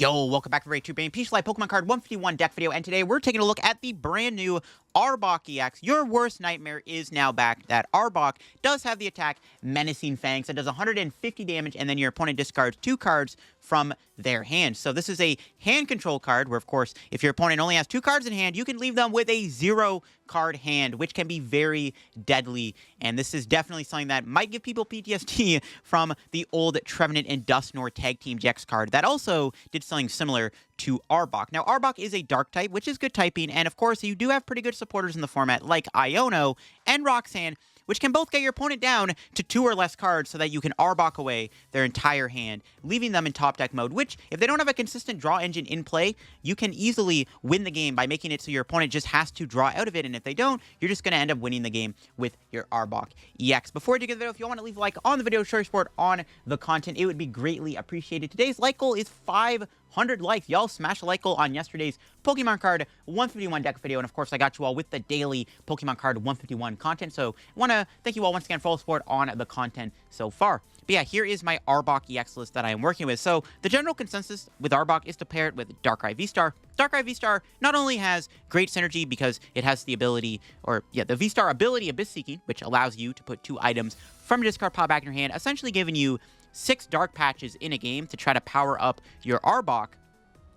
Yo, welcome back to Raid 2 Brain Peach Life Pokemon Card 151 deck video, and today we're taking a look at the brand new Arbok EX. Your worst nightmare is now back. That Arbok does have the attack Menacing Fangs that does 150 damage, and then your opponent discards 2 cards from their hand. So this is a hand control card where, of course, if your opponent only has 2 cards in hand, you can leave them with a 0 card hand, which can be very deadly. And this is definitely something that might give people PTSD from the old Trevenant and Dusknoir Tag Team GX card that also did something similar to Arbok. Now, Arbok is a dark type, which is good typing, and of course, you do have pretty good supporters in the format like Iono and Roxanne, which can both get your opponent down to 2 or less cards so that you can Arbok away their entire hand, leaving them in top deck mode, which, if they don't have a consistent draw engine in play, you can easily win the game by making it so your opponent just has to draw out of it, and if they don't, you're just going to end up winning the game with your Arbok EX. Before we get to the video, if you want to leave a like on the video, show your support on the content, it would be greatly appreciated. Today's like goal is 500 likes. Y'all smash a like goal on yesterday's Pokemon Card 151 deck video, and of course, I got you all with the daily Pokemon Card 151 content, so I want to thank you all once again for all the support on the content so far. But yeah, here is my Arbok EX list that I am working with. So the general consensus with Arbok is to pair it with Darkrai VSTAR. Darkrai VSTAR not only has great synergy because it has the ability, the VSTAR ability Abyss Seeking, which allows you to put 2 items from your discard pile back in your hand, essentially giving you 6 dark patches in a game to try to power up your Arbok,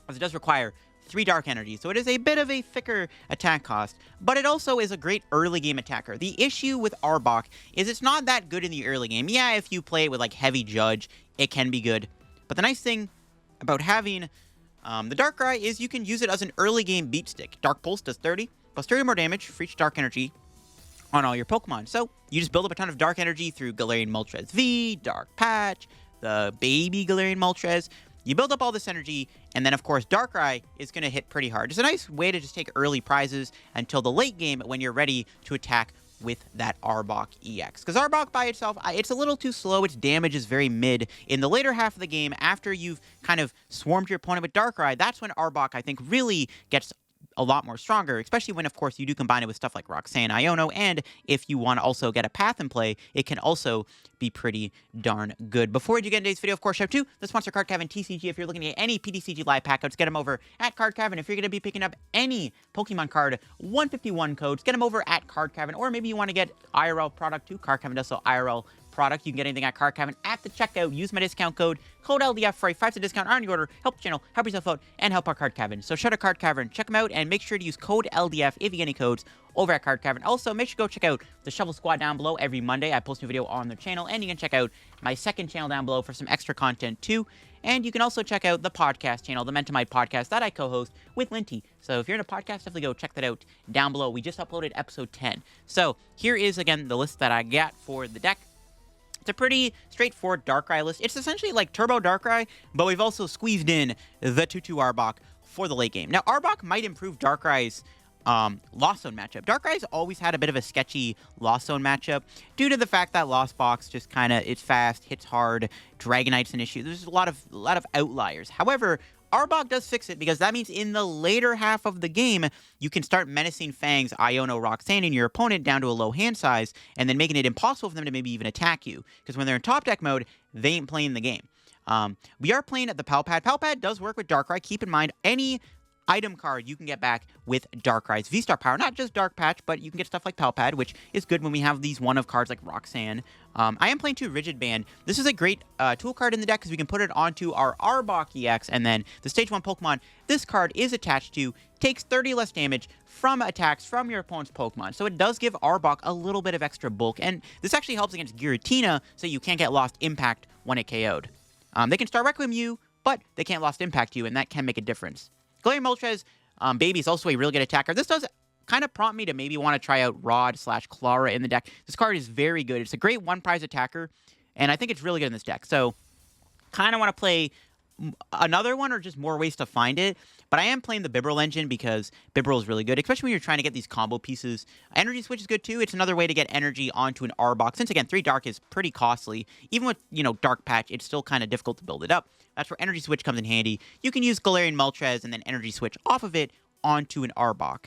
as it does require 3 dark energy, so it is a bit of a thicker attack cost, but it also is a great early game attacker. The issue with Arbok is it's not that good in the early game. Yeah, if you play it with like Heavy Judge, it can be good, but the nice thing about having the Darkrai is you can use it as an early game beat stick. Dark Pulse does 30, plus 30 more damage for each dark energy on all your Pokemon. So you just build up a ton of dark energy through Galarian Moltres V, Dark Patch, the baby Galarian Moltres. You build up all this energy, and then, of course, Darkrai is going to hit pretty hard. It's a nice way to just take early prizes until the late game when you're ready to attack with that Arbok EX. Because Arbok by itself, it's a little too slow. Its damage is very mid. In the later half of the game, after you've kind of swarmed your opponent with Darkrai, that's when Arbok, I think, really gets a lot more stronger, especially when, of course, you do combine it with stuff like Roxanne, Iono, and if you want to also get a path in play, it can also be pretty darn good. Before we do get into today's video, of course, shout out to the sponsor, Card Cavern TCG. If you're looking at any PTCG live packouts, get them over at Card Cavern. If you're going to be picking up any Pokemon Card 151 codes, get them over at Card Cavern, or maybe you want to get IRL product too. Card Cavern does so IRL product. You can get anything at Card Cavern at the checkout. Use my discount code LDF for a 5% discount on your order. Help the channel, help yourself out, and help our Card Cavern. So shout out Card Cavern, check them out, and make sure to use code LDF if you get any codes over at Card Cavern. Also, make sure to go check out the Shovel Squad down below. Every Monday, I post a video on their channel, and you can check out my second channel down below for some extra content too. And you can also check out the podcast channel, the Mentamite podcast that I co-host with Linty. So if you're in a podcast, definitely go check that out down below. We just uploaded episode 10. So here is, again, the list that I got for the deck. It's a pretty straightforward Darkrai list. It's essentially like Turbo Darkrai, but we've also squeezed in the 2-2 Arbok for the late game. Now, Arbok might improve Darkrai's Lost Zone matchup. Darkrai's always had a bit of a sketchy Lost Zone matchup due to the fact that Lost Box just kind of, it's fast, hits hard, Dragonite's an issue. There's a lot of outliers. However, Arbok does fix it because that means in the later half of the game, you can start Menacing Fangs, Iono, Roxanne, and your opponent down to a low hand size, and then making it impossible for them to maybe even attack you. Because when they're in top deck mode, they ain't playing the game. We are playing at the Pal Pad. Pal Pad does work with Darkrai. Keep in mind, any item card you can get back with Darkrai's VSTAR power. Not just Dark Patch, but you can get stuff like Pal Pad, which is good when we have these one-of cards like Roxanne. I am playing 2 Rigid Band. This is a great tool card in the deck because we can put it onto our Arbok EX, and then the Stage 1 Pokemon this card is attached to takes 30 less damage from attacks from your opponent's Pokemon. So it does give Arbok a little bit of extra bulk, and this actually helps against Giratina so you can't get Lost Impact when it KO'd. They can start Requiem you, but they can't Lost Impact you, and that can make a difference. Galarian Moltres Baby is also a really good attacker. This does kind of prompt me to maybe want to try out Rod/Clara in the deck. This card is very good. It's a great one-prize attacker, and I think it's really good in this deck. So kind of want to play another one or just more ways to find it. But I am playing the Bibarel engine because Bibarel is really good, especially when you're trying to get these combo pieces. Energy Switch is good too. It's another way to get energy onto an Arbok. Since, again, 3 Dark is pretty costly. Even with, Dark Patch, it's still kind of difficult to build it up. That's where Energy Switch comes in handy. You can use Galarian Moltres and then Energy Switch off of it onto an Arbok.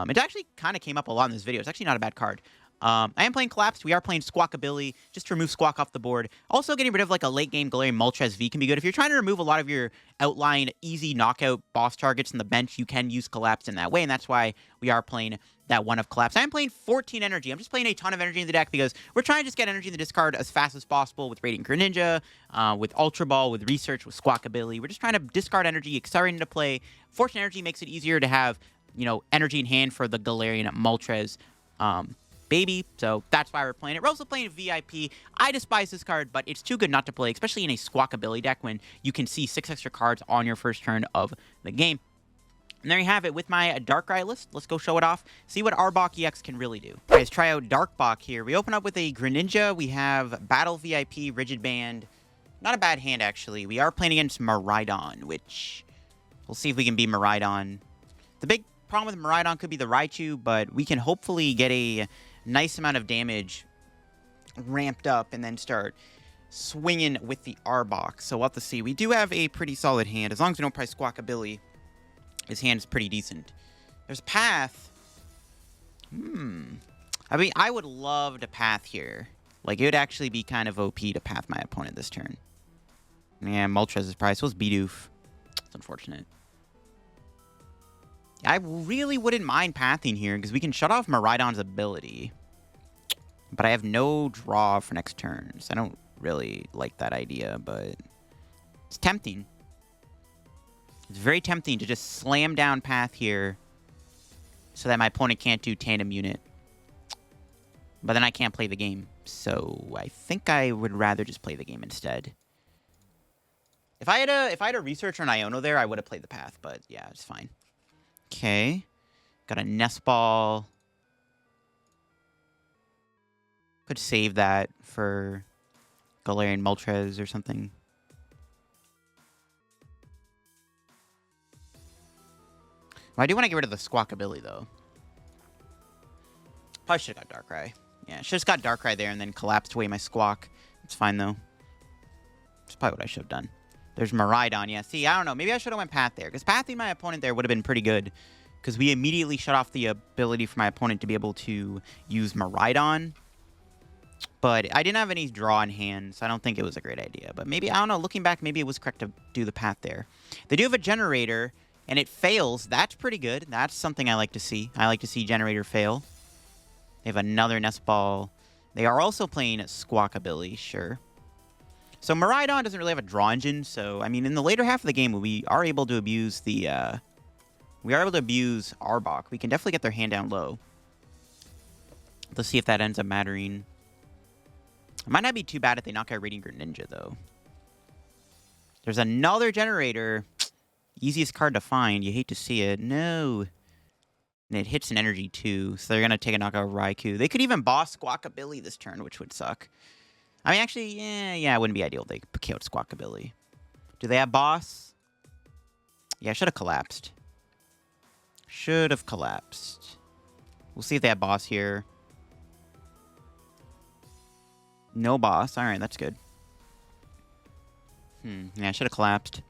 It actually kind of came up a lot in this video. It's actually not a bad card. I am playing Collapsed. We are playing Squawkabilly just to remove Squawk off the board. Also, getting rid of like a late game Galarian Moltres V can be good. If you're trying to remove a lot of your outline, easy knockout boss targets on the bench, you can use Collapsed in that way, and that's why we are playing that one of Collapsed. I'm playing 14 energy. I'm just playing a ton of energy in the deck because we're trying to just get energy in the discard as fast as possible with Radiant Greninja, with Ultra Ball, with Research, with Squawkabilly. We're just trying to discard energy, accelerate into play. 14 energy makes it easier to have, you know, energy in hand for the Galarian Moltres baby, so that's why we're playing it. We're also playing VIP. I despise this card, but it's too good not to play, especially in a Squawkabilly deck when you can see 6 extra cards on your first turn of the game. And there you have it with my Darkrai list. Let's go show it off, see what Arbok EX can really do. All right, let's try out Darkbok here. We open up with a Greninja. We have Battle VIP, Rigid Band. Not a bad hand, actually. We are playing against Miraidon, which we'll see if we can beat Miraidon. The big problem with Miraidon could be the Raichu, but we can hopefully get a nice amount of damage ramped up and then start swinging with the Arbok. So we'll have to see. We do have a pretty solid hand. As long as we don't play Squawkabilly, his hand is pretty decent. There's a Path. I mean, I would love to Path here. Like, it would actually be kind of OP to Path my opponent this turn. Yeah, Moltres is probably. So is Bidoof. It's unfortunate. I really wouldn't mind pathing here because we can shut off Miraidon's ability. But I have no draw for next turn, so I don't really like that idea, but it's tempting. It's very tempting to just slam down path here so that my opponent can't do tandem unit. But then I can't play the game, so I think I would rather just play the game instead. If I had a researcher on Iono there, I would have played the path, but yeah, it's fine. Okay, got a Nest Ball. Could save that for Galarian Moltres or something. Well, I do want to get rid of the Squawkabilly, though. Probably should have got Darkrai. Yeah, should have got Darkrai there and then collapsed away my Squawk. It's fine, though. That's probably what I should have done. There's Miraidon. Yeah, see, I don't know. Maybe I should have went Path there. Because pathing my opponent there would have been pretty good. Because we immediately shut off the ability for my opponent to be able to use Miraidon. But I didn't have any draw in hand, so I don't think it was a great idea. But maybe, I don't know, looking back, maybe it was correct to do the Path there. They do have a Generator, and it fails. That's pretty good. That's something I like to see. I like to see Generator fail. They have another Nest Ball. They are also playing Squawkabilly, sure. So Miraidon doesn't really have a draw engine, so, I mean, in the later half of the game, we are able to abuse the, we are able to abuse Arbok. We can definitely get their hand down low. Let's see if that ends up mattering. It might not be too bad if they knock out Radiant Greninja, though. There's another Generator. Easiest card to find. You hate to see it. No. And it hits an energy, too, so they're going to take a knockout of Raikou. They could even boss Squawkabilly this turn, which would suck. I mean, actually, yeah, it wouldn't be ideal if they KO'd Squawkabilly. Do they have boss? Yeah, should have collapsed. Should have collapsed. We'll see if they have boss here. No boss. All right, that's good. Yeah, I should have collapsed.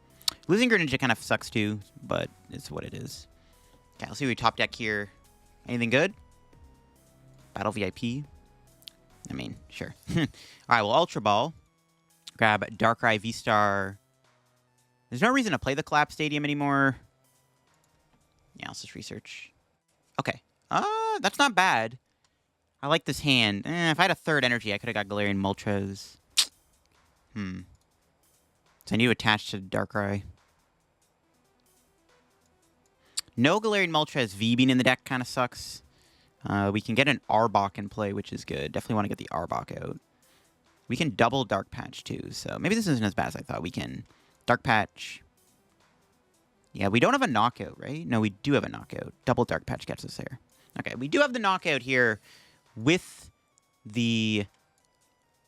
Losing Greninja kind of sucks too, but it's what it is. Okay, let's see what we top deck here. Anything good? Battle VIP. I mean, sure. All right, well, Ultra Ball. Grab Darkrai VSTAR. There's no reason to play the Collapsed Stadium anymore. Yeah, let's just research. Okay. That's not bad. I like this hand. If I had a third energy, I could have got Galarian Moltres. So I need to attach to Darkrai. No Galarian Moltres V being in the deck kind of sucks. We can get an Arbok in play, which is good. Definitely want to get the Arbok out. We can double Dark Patch, too. So maybe this isn't as bad as I thought. We can Dark Patch. Yeah, we don't have a knockout, right? No, we do have a knockout. Double Dark Patch gets us there. Okay, we do have the knockout here with the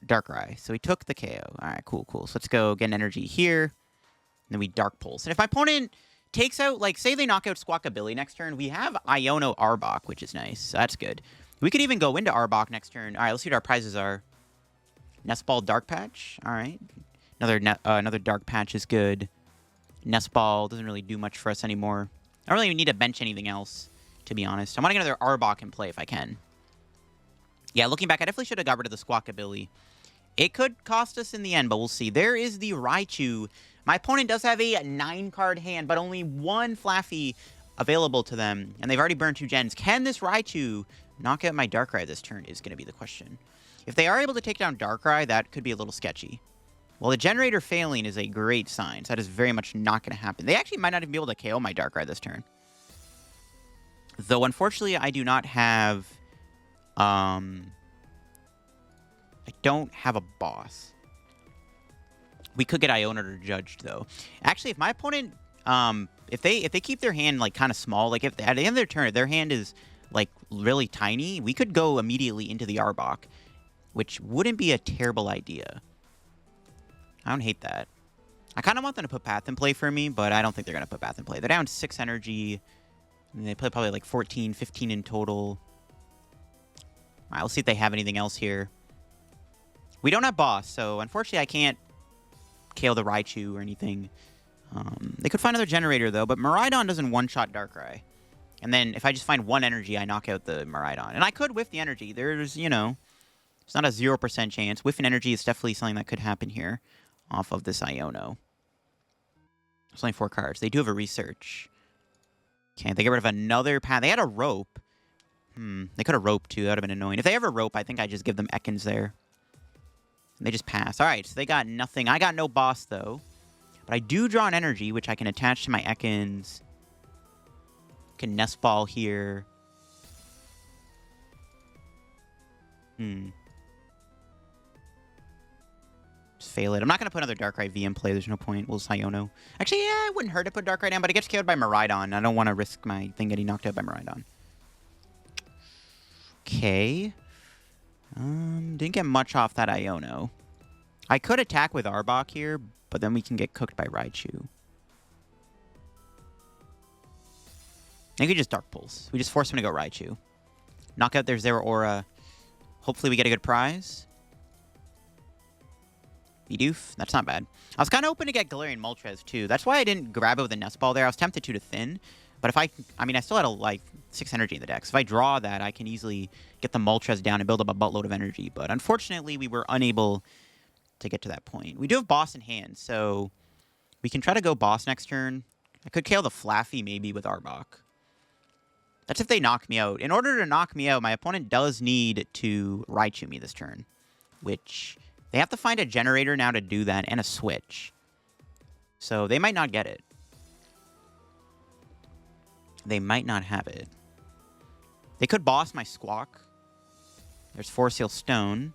Darkrai. So we took the KO. All right, cool, cool. So let's go get an energy here. And then we Dark Pulse. And if my opponent takes out, like, say they knock out Squawkabilly next turn, we have Iono Arbok, which is nice. So that's good. We could even go into Arbok next turn. All right, let's see what our prizes are. Nest Ball, Dark Patch. All right. Another Dark Patch is good. Nest Ball doesn't really do much for us anymore. I don't really need to bench anything else, to be honest. I want to get another Arbok in play if I can. Yeah, looking back, I definitely should have got rid of the Squawkabilly. It could cost us in the end, but we'll see. There is the Raichu. My opponent does have a 9-card hand, but only one Flaffy available to them, and they've already burned 2 gens. Can this Raichu knock out my Darkrai this turn is going to be the question. If they are able to take down Darkrai, that could be a little sketchy. Well, the generator failing is a great sign, so that is very much not going to happen. They actually might not even be able to KO my Darkrai this turn. Though, unfortunately, I do not have... I don't have a boss. We could get Iono to judged, though. Actually, if my opponent... if they keep their hand, like, kind of small, like, if at the end of their turn, their hand is, like, really tiny, we could go immediately into the Arbok, which wouldn't be a terrible idea. I don't hate that. I kind of want them to put Path in play for me, but I don't think they're going to put Path in play. They're down 6 energy, and they play probably, like, 14, 15 in total. All right, let's see if they have anything else here. We don't have boss, so unfortunately I can't KO the Raichu or anything. They could find another generator, though, but Miraidon doesn't one-shot Darkrai. And then if I just find 1 energy, I knock out the Miraidon. And I could whiff the energy. There's, you know, it's not a 0% chance. Whiffing energy is definitely something that could happen here off of this Iono. There's only 4 cards. They do have a research. Okay, they get rid of another path. They had a rope. They could have roped, too. That would have been annoying. If they have a rope, I think I just give them Ekans there. And they just pass. All right, so they got nothing. I got no boss, though. But I do draw an energy, which I can attach to my Ekans. Can Nest Ball here. Just fail it. I'm not going to put another Darkrai V in play. There's no point. We'll Iono. Actually, yeah, it wouldn't hurt to put Darkrai down, but it gets KO'd by Miraidon. I don't want to risk my thing getting knocked out by Miraidon. Okay. Didn't get much off that Iono. I could attack with Arbok here, but then we can get cooked by Raichu. I think we just Dark Pulse. We just force him to go Raichu. Knock out their Zeraora. Hopefully we get a good prize. Bidoof. That's not bad. I was kind of hoping to get Galarian Moltres, too. That's why I didn't grab it with a Nest Ball there. I was tempted to thin. But if I mean, I still had, like, 6 energy in the deck. So if I draw that, I can easily get the Moltres down and build up a buttload of energy. But unfortunately, we were unable to get to that point. We do have boss in hand, so we can try to go boss next turn. I could KO the Flaffy maybe with Arbok. That's if they knock me out. In order to knock me out, my opponent does need to Raichu me this turn, which they have to find a generator now to do that and a switch. So they might not get it. They might not have it. They could boss my Squawk. There's Force Seal Stone.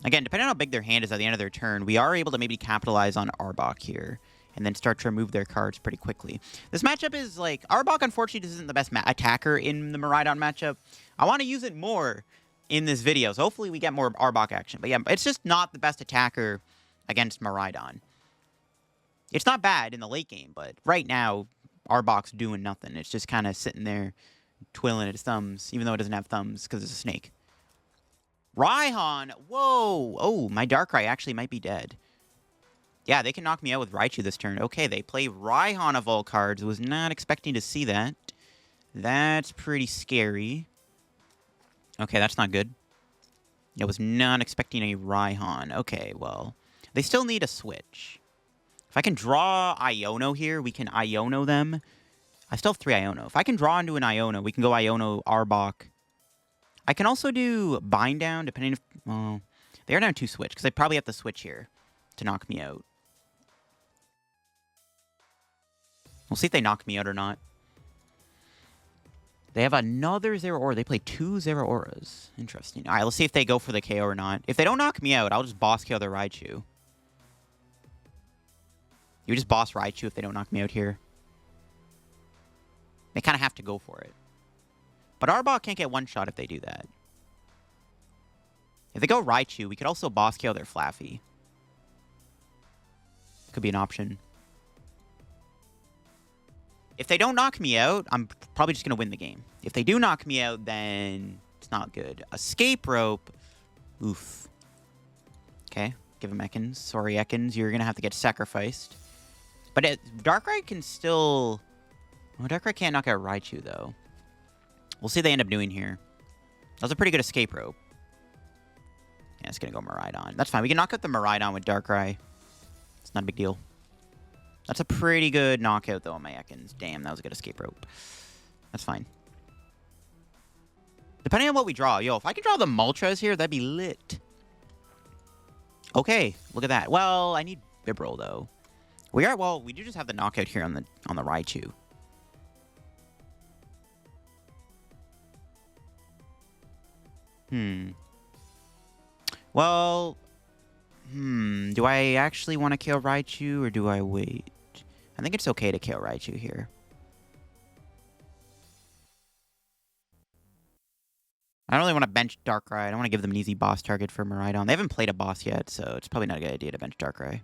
Again, depending on how big their hand is at the end of their turn, we are able to maybe capitalize on Arbok here and then start to remove their cards pretty quickly. This matchup is like... Arbok, unfortunately, isn't the best attacker in the Miraidon matchup. I want to use it more in this video, so hopefully we get more Arbok action. But yeah, it's just not the best attacker against Miraidon. It's not bad in the late game, but right now, Arbok's doing nothing. It's just kind of sitting there twiddling its thumbs, even though it doesn't have thumbs because it's a snake. Raihan! Whoa! Oh, my Darkrai actually might be dead. Yeah, they can knock me out with Raichu this turn. Okay, they play Raihan of all cards. Was not expecting to see that. That's pretty scary. Okay, that's not good. I was not expecting a Raihan. Okay, well, they still need a switch. If I can draw Iono here, we can Iono them. I still have 3 Iono. If I can draw into an Iono, we can go Iono Arbok. I can also do Bind Down, depending if... Well, they are down 2 switch, because they probably have to switch here to knock me out. We'll see if they knock me out or not. They have another Zeraora. They play 2 Zeraoras. Interesting. All right, let's see if they go for the KO or not. If they don't knock me out, I'll just boss KO their Raichu. You just boss Raichu if they don't knock me out here. They kind of have to go for it. But Arbok can't get one shot if they do that. If they go Raichu, we could also boss KO their Flaffy. Could be an option. If they don't knock me out, I'm probably just going to win the game. If they do knock me out, then it's not good. Escape Rope. Oof. Okay. Give him Ekans. Sorry, Ekans. You're going to have to get sacrificed. But Darkrai can still... Oh, Darkrai can't knock out Raichu, though. We'll see what they end up doing here. That was a pretty good escape rope. Yeah, it's going to go Miraidon. That's fine. We can knock out the Miraidon with Darkrai. It's not a big deal. That's a pretty good knockout, though, on my Ekans. Damn, that was a good escape rope. That's fine. Depending on what we draw. Yo, if I could draw the Moltres here, that'd be lit. Okay, look at that. Well, I need Bibarel, though. Well, we do just have the knockout here on the Raichu. Well, do I actually want to kill Raichu, or do I wait? I think it's okay to kill Raichu here. I don't really want to bench Darkrai. I don't want to give them an easy boss target for Miraidon. They haven't played a boss yet, so it's probably not a good idea to bench Darkrai.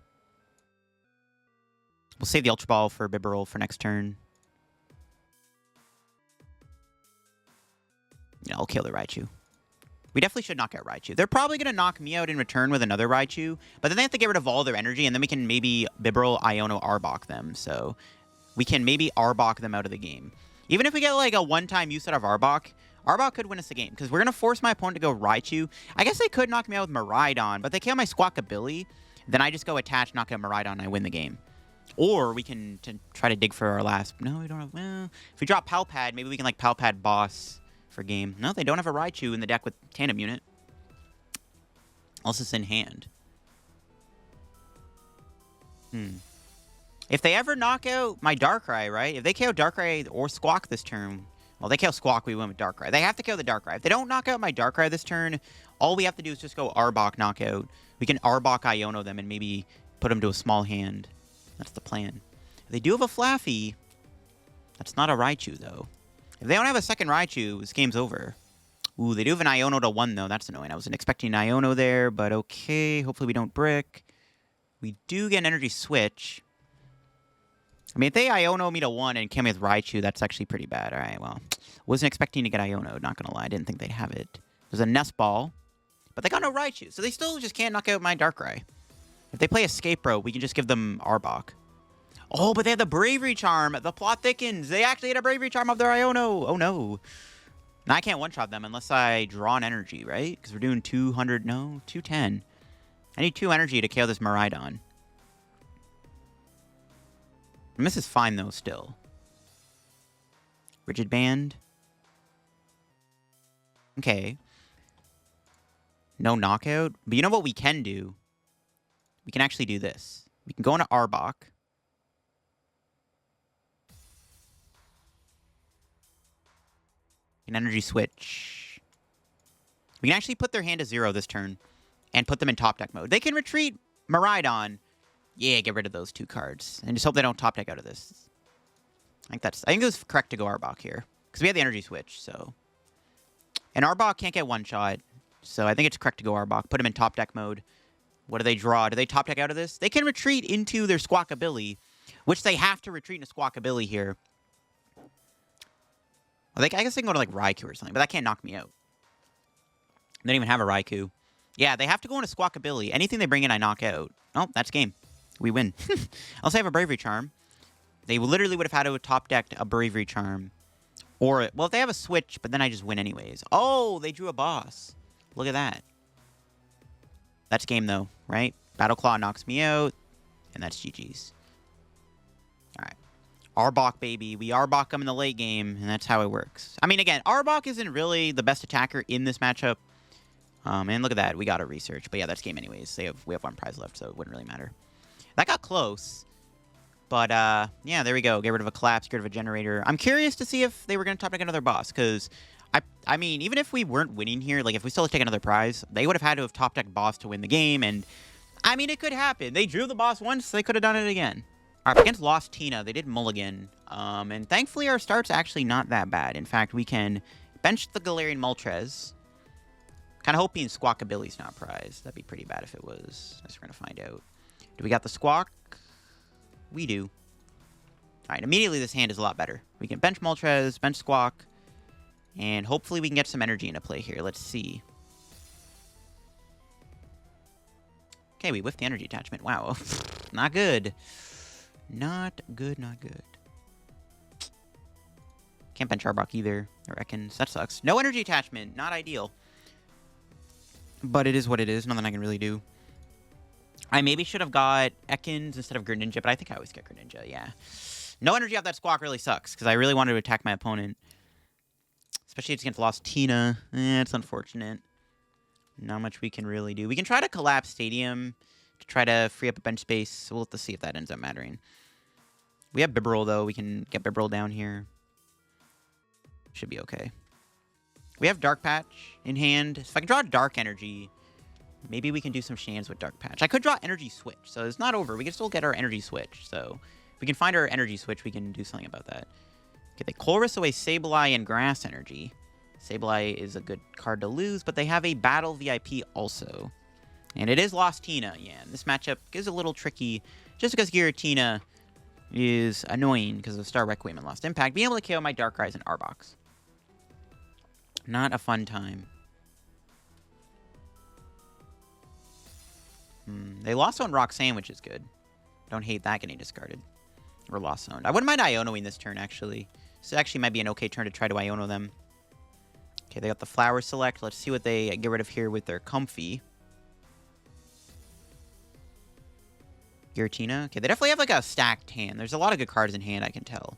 We'll save the Ultra Ball for Bibarel for next turn. Yeah, I'll kill the Raichu. We definitely should knock out Raichu. They're probably going to knock me out in return with another Raichu, but then they have to get rid of all their energy, and then we can maybe Bibarel, Iono, Arbok them. So we can maybe Arbok them out of the game. Even if we get like a one-time use out of Arbok, Arbok could win us the game, because we're going to force my opponent to go Raichu. I guess they could knock me out with Miraidon, but they kill my Squawkabilly. Then I just go attach, knock out Miraidon, and I win the game. Or we can try to dig for our last... No, we don't have... Well, if we drop Pal Pad, maybe we can like Pal Pad boss for game. No, they don't have a Raichu in the deck with Tandem Unit. Unless it's in hand. If they ever knock out my Darkrai, right? If they KO Darkrai or Squawk this turn... Well, they kill Squawk, we win with Darkrai. They have to kill the Darkrai. If they don't knock out my Darkrai this turn, all we have to do is just go Arbok knockout. We can Arbok Iono them and maybe put them to a small hand. That's the plan. If they do have a Flaffy, that's not a Raichu, though. If they don't have a second Raichu, this game's over. Ooh, they do have an Iono to 1, though. That's annoying. I wasn't expecting an Iono there, but okay. Hopefully we don't brick. We do get an Energy Switch. I mean, if they Iono me to 1 and kill me with Raichu, that's actually pretty bad. All right, well, wasn't expecting to get Iono, not going to lie. I didn't think they'd have it. There's a Nest Ball, but they got no Raichu, so they still just can't knock out my Darkrai. If they play Escape Rope, we can just give them Arbok. Oh, but they have the Bravery Charm. The plot thickens. They actually had a Bravery Charm of their Iono. Oh, no. Now, I can't one-shot them unless I draw an energy, right? Because we're doing 200. No, 210. I need 2 energy to KO this Miraidon. And this is fine, though, still. Rigid Band. Okay. No knockout. But you know what we can do? We can actually do this. We can go into Arbok. An Energy Switch. We can actually put their hand to 0 this turn and put them in top deck mode. They can retreat Miraidon. Yeah, get rid of those 2 cards. And just hope they don't top deck out of this. I think it was correct to go Arbok here. Because we have the Energy Switch, so. And Arbok can't get one-shot. So I think it's correct to go Arbok. Put them in top deck mode. What do they draw? Do they top deck out of this? They can retreat into their Squawkabilly, which they have to retreat into Squawkabilly here. Well, I guess they can go to like Raikou or something, but that can't knock me out. They don't even have a Raikou. Yeah, they have to go into Squawkabilly. Anything they bring in, I knock out. Oh, that's game. We win. Unless I have a Bravery Charm. They literally would have had to have top decked a Bravery Charm. Or, well, if they have a Switch, but then I just win anyways. Oh, they drew a boss. Look at that. That's game, though, right? Battle Claw knocks me out, and that's GG's. All right. Arbok, baby. We Arbok them in the late game, and that's how it works. I mean, again, Arbok isn't really the best attacker in this matchup. And look at that. We got a research. But yeah, that's game anyways. We have 1 prize left, so it wouldn't really matter. That got close. But, yeah, there we go. Get rid of a Collapse, get rid of a Generator. I'm curious to see if they were going to top deck another boss, because, I mean, even if we weren't winning here, like, if we still take another prize, they would have had to have top decked boss to win the game, and, I mean, it could happen. They drew the boss once, they could have done it again. All right, against Lost Tina, they did mulligan, and thankfully our start's actually not that bad. In fact, we can bench the Galarian Moltres. Kind of hoping Squawkabilly's not prize. That'd be pretty bad if it was. I guess we're going to find out. Do we got the Squawk? We do. All right, immediately this hand is a lot better. We can bench Moltres, bench Squawk, and hopefully we can get some energy into play here. Let's see. Okay, we whiffed the energy attachment. Wow. Not good. Not good, not good. Can't bench Arbok either. Or Ekans. That sucks. No energy attachment. Not ideal. But it is what it is. Nothing I can really do. I maybe should have got Ekans instead of Greninja, but I think I always get Greninja, yeah. No energy off that Squawk really sucks, because I really wanted to attack my opponent. Especially it's against Lost Tina. It's unfortunate. Not much we can really do. We can try to collapse Stadium to try to free up a bench space. We'll have to see if that ends up mattering. We have Bibarel, though. We can get Bibarel down here. Should be okay. We have Dark Patch in hand. So if I can draw Dark Energy, maybe we can do some shenanigans with Dark Patch. I could draw Energy Switch, so it's not over. We can still get our Energy Switch. So if we can find our Energy Switch, we can do something about that. Okay, they Colress away Sableye and Grass Energy. Sableye is a good card to lose, but they have a Battle VIP also. And it is Lost Tina, yeah. And this matchup is a little tricky just because Giratina is annoying because of Star Requiem and Lost Impact. Being able to KO my Darkrai's and Arboks. Not a fun time. They lost on Roxanne, which is good. Don't hate that getting discarded. Or lost zoned. I wouldn't mind Ionoing this turn, actually. This actually might be an okay turn to try to Iono them. Okay, they got the Flower Select. Let's see what they get rid of here with their Comfy. Giratina. Okay, they definitely have like a stacked hand. There's a lot of good cards in hand, I can tell.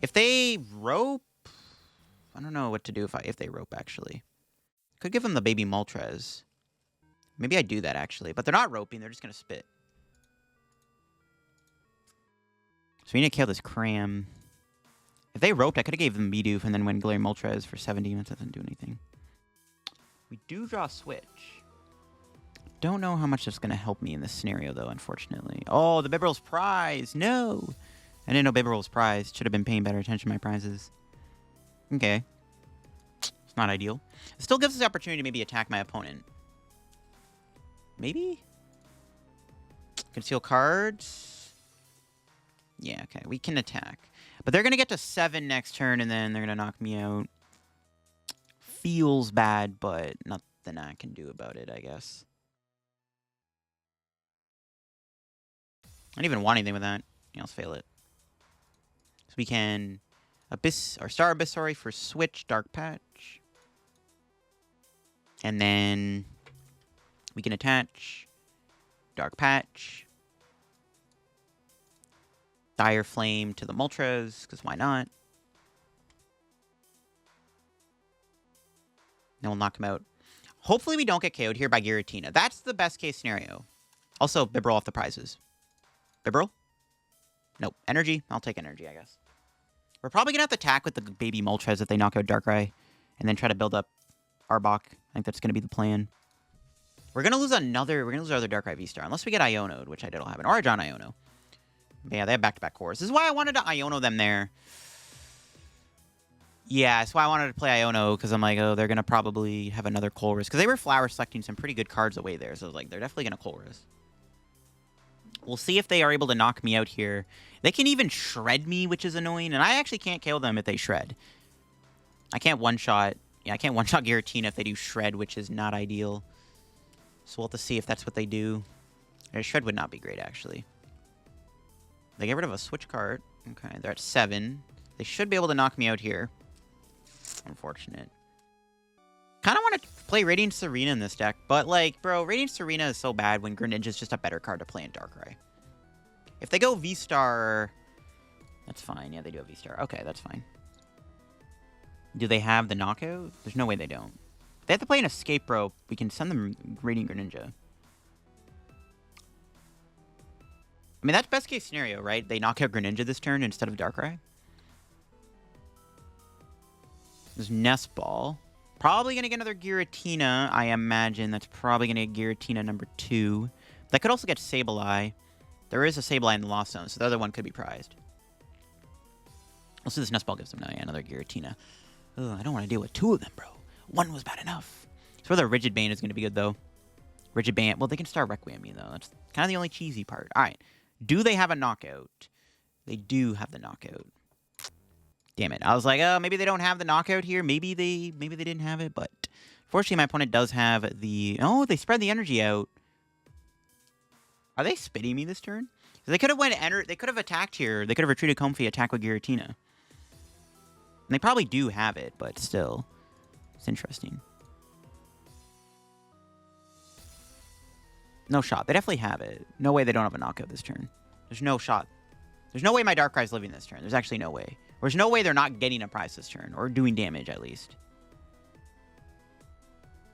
If they rope... I don't know what to do if they rope, actually. Could give them the Baby Moltres. Maybe I do that, actually. But they're not roping. They're just going to spit. So we need to kill this Cram. If they roped, I could have gave them Bidoof and then went Galarian Moltres for 70. That doesn't do anything. We do draw Switch. Don't know how much that's going to help me in this scenario, though, unfortunately. Oh, the Bibarel's prize. No. I didn't know Bibarel's prize. Should have been paying better attention to my prizes. Okay. It's not ideal. It still gives us the opportunity to maybe attack my opponent. Maybe? Conceal cards? Yeah, okay. We can attack. But they're going to get to 7 next turn, and then they're going to knock me out. Feels bad, but nothing I can do about it, I guess. I don't even want anything with that. Yeah, let's fail it. So we can... Abyss, or Star Abyss, sorry, for Switch, Dark Patch. And then we can attach Dark Patch. Dire Flame to the Moltres, because why not? Then we'll knock him out. Hopefully we don't get KO'd here by Giratina. That's the best case scenario. Also, Bibarel off the prizes. Bibarel? Nope. Energy? I'll take energy, I guess. We're probably going to have to attack with the Baby Moltres if they knock out Darkrai. And then try to build up Arbok. I think that's going to be the plan. We're going to lose another... We're going to lose our other Darkrai VSTAR. Unless we get Iono'd, which I don't have. Or a John Iono. But yeah, they have back-to-back cores. This is why I wanted to Iono them there. Yeah, that's why I wanted to play Iono. Because I'm like, oh, they're going to probably have another Colress. Because they were flower selecting some pretty good cards away there. So I was like, they're definitely going to Colress. We'll see if they are able to knock me out here. They can even shred me, which is annoying. And I actually can't kill them if they shred. I can't one-shot... Yeah, I can't one-shot Giratina if they do shred, which is not ideal. So we'll have to see if that's what they do. Their shred would not be great, actually. They get rid of a switch card. Okay, they're at 7. They should be able to knock me out here. Unfortunate. Kind of want to play Radiant Serena in this deck, but, like, bro, Radiant Serena is so bad when Greninja is just a better card to play in Darkrai. If they go V-Star, that's fine. Yeah, they do have V-Star. Okay, that's fine. Do they have the knockout? There's no way they don't. If they have to play an Escape Rope, we can send them Radiant Greninja. I mean, that's best case scenario, right? They knock out Greninja this turn instead of Darkrai. There's Nest Ball. Probably going to get another Giratina, I imagine. That's probably going to get Giratina number 2. That could also get Sableye. There is a Sableye in the Lost Zone, so the other one could be prized. We'll see this Nest Ball gives them now. Yeah, another Giratina. Ugh, I don't want to deal with 2 of them, bro. 1 was bad enough. So where the Rigid Band is going to be good, though. Rigid Band. Well, they can start Requiem me, though. That's kind of the only cheesy part. All right. Do they have a knockout? They do have the knockout. Damn it. I was like, oh, maybe they don't have the knockout here. Maybe they didn't have it, but fortunately my opponent does have the... Oh, they spread the energy out. Are they spitting me this turn? They could have they could have attacked here. They could have retreated Comfy, attack with Giratina. And they probably do have it, but still. It's interesting. No shot. They definitely have it. No way they don't have a knockout this turn. There's no shot. There's no way my Darkrai's living this turn. There's actually no way. There's no way they're not getting a prize this turn. Or doing damage, at least.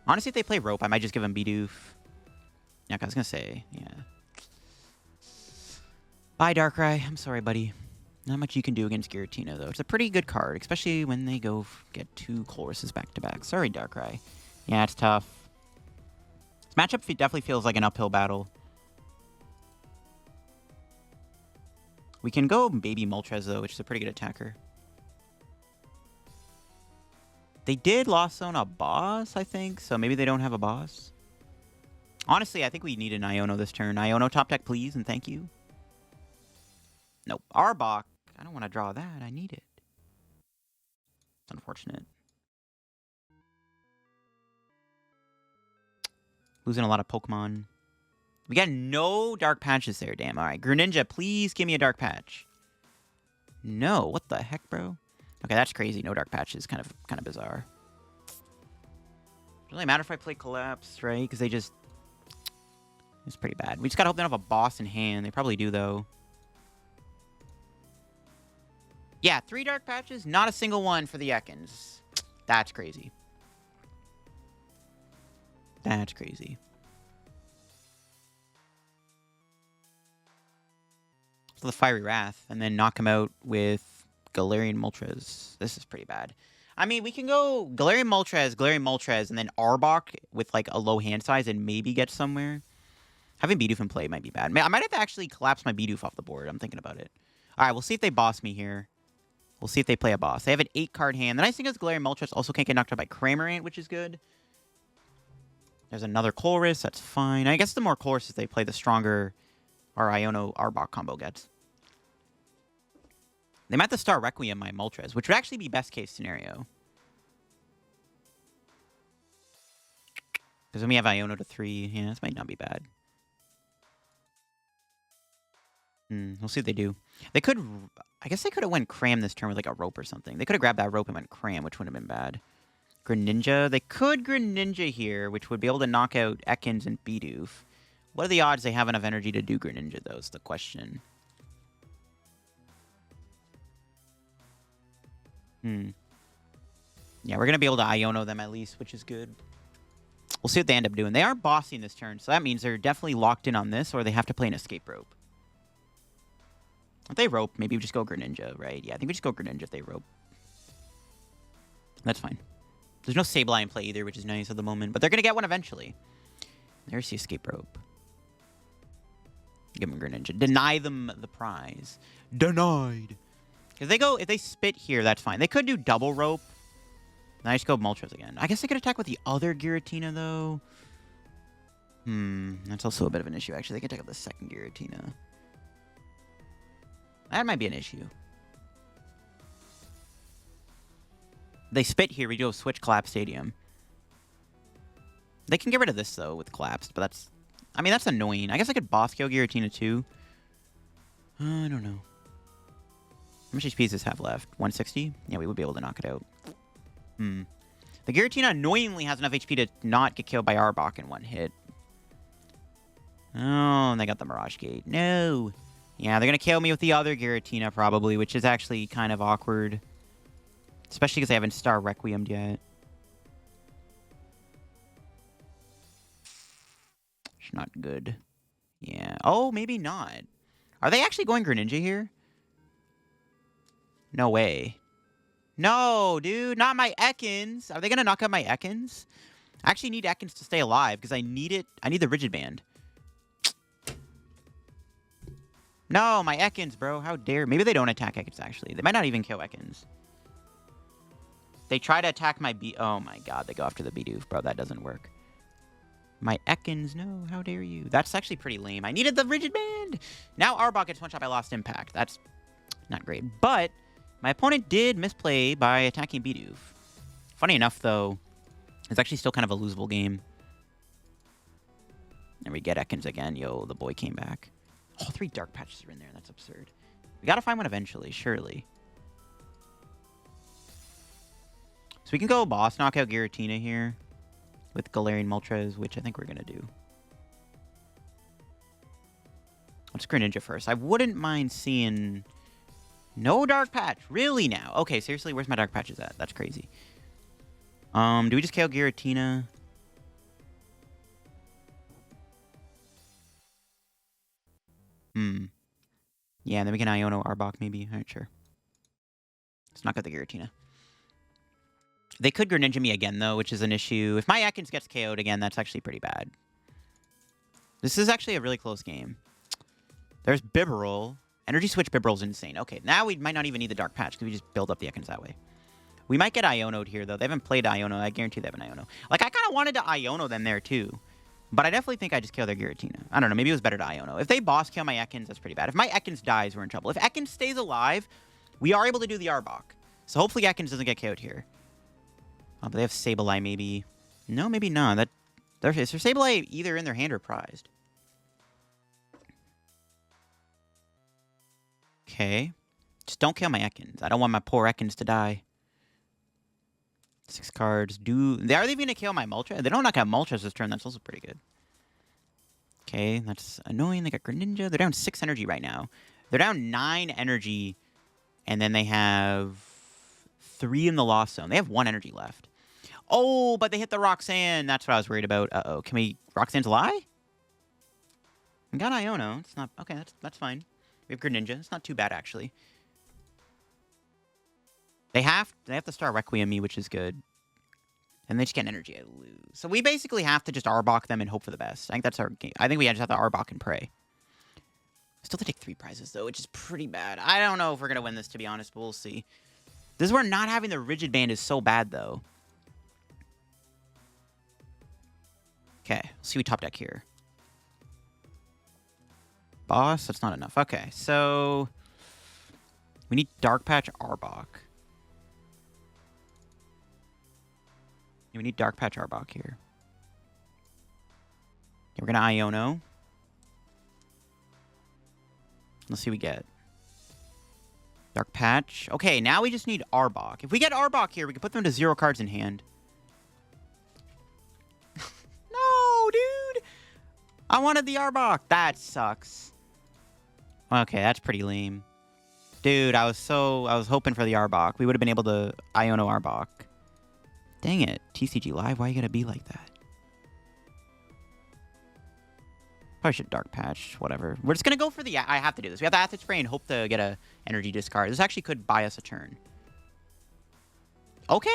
Honestly, if they play Rope, I might just give them Bidoof. Yeah, I was going to say, yeah. Bye, Darkrai. I'm sorry, buddy. Not much you can do against Giratina, though. It's a pretty good card, especially when they go get 2 Colruses back-to-back. Sorry, Darkrai. Yeah, it's tough. This matchup definitely feels like an uphill battle. We can go Baby Moltres, though, which is a pretty good attacker. They did Lost Zone a boss, I think, so maybe they don't have a boss. Honestly, I think we need an Iono this turn. Iono top deck, please, and thank you. Nope. Arbok. I don't want to draw that. I need it. It's unfortunate. Losing a lot of Pokemon. We got no Dark Patches there, damn. All right, Greninja, please give me a Dark Patch. No, what the heck, bro? Okay, that's crazy. No Dark Patches, kind of bizarre. Doesn't really matter if I play Collapse, right? Because they just... It's pretty bad. We just gotta hope they don't have a boss in hand. They probably do, though. Yeah, 3 Dark Patches, not a single one for the Ekans. That's crazy. That's crazy. So the Fiery Wrath, and then knock him out with Galarian Moltres. This is pretty bad. I mean, we can go Galarian Moltres, and then Arbok with, like, a low hand size and maybe get somewhere. Having Bidoof in play might be bad. I might have to actually collapse my Bidoof off the board. I'm thinking about it. All right, we'll see if they boss me here. We'll see if they play a boss. They have an 8-card hand. The nice thing is Galarian Moltres also can't get knocked out by Cramorant, which is good. There's another Colress. That's fine. I guess the more Colruses they play, the stronger our Iono Arbok combo gets. They might have to start Requiem my Moltres, which would actually be best case scenario. Because then we have Iono to 3. Yeah, this might not be bad. We'll see what they do. They could... I guess they could have went Cram this turn with, like, a Rope or something. They could have grabbed that Rope and went Cram, which wouldn't have been bad. Greninja. They could Greninja here, which would be able to knock out Ekans and Bidoof. What are the odds they have enough energy to do Greninja, though, is the question. Yeah, we're going to be able to Iono them at least, which is good. We'll see what they end up doing. They are bossing this turn, so that means they're definitely locked in on this, or they have to play an Escape Rope. If they Rope, maybe we just go Greninja, right? Yeah, I think we just go Greninja if they Rope. That's fine. There's no Sableye in play either, which is nice at the moment. But they're going to get one eventually. There's the Escape Rope. Give them Greninja. Deny them the prize. Denied. If they spit here, that's fine. They could do double Rope. Then I just go Moltres again. I guess they could attack with the other Giratina, though. That's also a bit of an issue, actually. They could attack with the second Giratina. That might be an issue. They spit here, we go switch Collapsed Stadium. They can get rid of this, though, with Collapsed, but that's... I mean, that's annoying. I guess I could Boss Kill Giratina, too. I don't know. How much HP does this have left? 160? Yeah, we would be able to knock it out. The Giratina annoyingly has enough HP to not get killed by Arbok in one hit. Oh, and they got the Mirage Gate. No! Yeah, they're going to kill me with the other Giratina, probably, which is actually kind of awkward. Especially because they haven't Star Requiemed yet. It's not good. Yeah. Oh, maybe not. Are they actually going Greninja here? No way. No, dude. Not my Ekans. Are they going to knock out my Ekans? I actually need Ekans to stay alive because I need it. I need the Rigid Band. No, my Ekans, bro. How dare... Maybe they don't attack Ekans, actually. They might not even kill Ekans. They try to attack my Oh, my God. They go after the Bidoof, bro. That doesn't work. My Ekans, no. How dare you? That's actually pretty lame. I needed the Rigid Band. Now Arbok gets one shot by Lost Impact. That's not great. But my opponent did misplay by attacking Bidoof. Funny enough, though, it's actually still kind of a losable game. And we get Ekans again. Yo, the boy came back. All 3 Dark Patches are in there. That's absurd. We gotta find one eventually, surely. So we can go boss knockout Giratina here with Galarian Moltres, which I think we're going to do. Let's Greninja first. I wouldn't mind seeing... No Dark Patch. Really now? Okay, seriously, where's my Dark Patches at? That's crazy. Do we just KO Giratina? Yeah, then we can Iono Arbok maybe. Alright, sure. Let's knock out the Giratina. They could Greninja me again, though, which is an issue. If my Ekans gets KO'd again, that's actually pretty bad. This is actually a really close game. There's Bibarel. Energy Switch Bibarel's insane. Okay, now we might not even need the Dark Patch, because we just build up the Ekans that way. We might get Iono'd here, though. They haven't played Iono. I guarantee they have an Iono. Like, I kind of wanted to Iono them there, too. But I definitely think I just kill their Giratina. I don't know. Maybe it was better to Iono. If they boss kill my Ekans, that's pretty bad. If my Ekans dies, we're in trouble. If Ekans stays alive, we are able to do the Arbok. So hopefully Ekans doesn't get KO'd here. Oh, but they have Sableye, maybe. No, maybe not. Is their Sableye either in their hand or prized? Okay. Just don't kill my Ekans. I don't want my poor Ekans to die. 6 cards. Are they even going to kill my Moltres? They don't knock out Moltres this turn. That's also pretty good. Okay, that's annoying. They got Greninja. They're down 6 energy right now. They're down 9 energy. And then they have 3 in the Lost Zone. They have 1 energy left. Oh, but they hit the Roxanne. That's what I was worried about. Uh-oh. Can we... Roxanne's lie? We got Iono. It's not... Okay, that's fine. We have Greninja. It's not too bad, actually. They have to start Requiem me, which is good. And they just get energy. I lose. So we basically have to just Arbok them and hope for the best. I think that's our game. I think we just have to Arbok and pray. Still have to take 3 prizes, though, which is pretty bad. I don't know if we're going to win this, to be honest, but we'll see. This is where not having the Rigid Band is so bad, though. Okay, let's see we top deck here. Boss, that's not enough. Okay, so... we need Dark Patch Arbok. We need Dark Patch Arbok here. Okay, we're going to Iono. Let's see what we get. Dark Patch. Okay, now we just need Arbok. If we get Arbok here, we can put them to 0 cards in hand. No, dude! I wanted the Arbok. That sucks. Okay, that's pretty lame. Dude, I was hoping for the Arbok. We would have been able to Iono Arbok. Dang it. TCG Live, why you gotta be like that? Probably should Dark Patch, whatever. We're just gonna go for the... I have to do this. We have the Acid Spray and hope to get a energy discard. This actually could buy us a turn. Okay.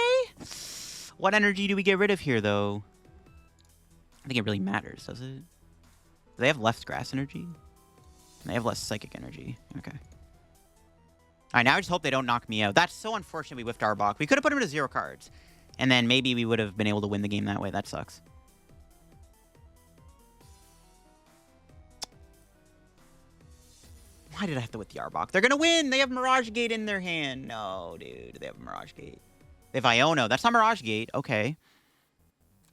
What energy do we get rid of here, though? I think it really matters, does it? Do they have less grass energy? They have less psychic energy. Okay. Alright, now I just hope they don't knock me out. That's so unfortunate we whiffed Arbok. We could have put him to 0 cards. And then maybe we would have been able to win the game that way. That sucks. Why did I have to whip the Arbok? They're going to win! They have Mirage Gate in their hand. No, dude. They have Mirage Gate. They have Iono. That's not Mirage Gate. Okay.